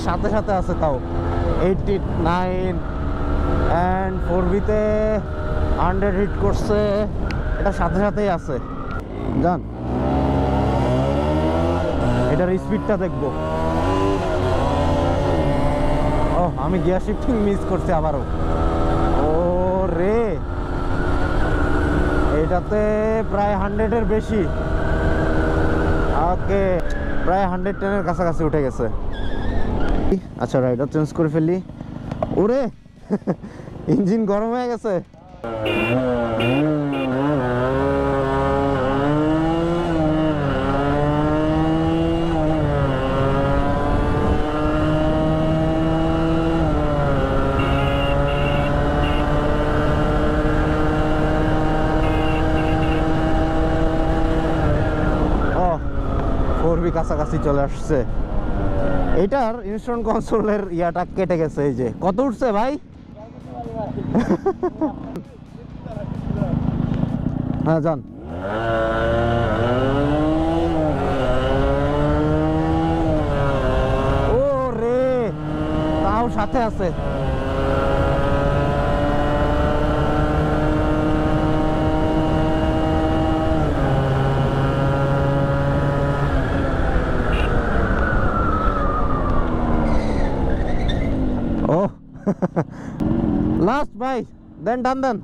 সাথে সাথে আছে, তাও 89 অ্যান্ড 4V-তে 100 হিট করছে, এটা সাথে সাথেই আছে। জান এটার স্পিডটা দেখবো। ও আমি গিয়ার শিফটিং মিস করছি আবারও। ও রে, এটাতে প্রায় 100-এর বেশি। ওকে, প্রায় 110-এর কাছাকাছি উঠে গেছে। আচ্ছা রাইডার চেঞ্জ করে ফেলি। ওরে ইঞ্জিন গরম হয়ে গেছে। কাছাকাছি চলে আসছে। এটার ইনস্ট্রুমেন্ট কনসোলের ইয়াটা কেটে গেছে। এই যে কত উঠছে ভাই? হ্যাঁ যান। ও রে, তাও সাথে আছে। লাস্ট ভাই, দেন ডান দেন।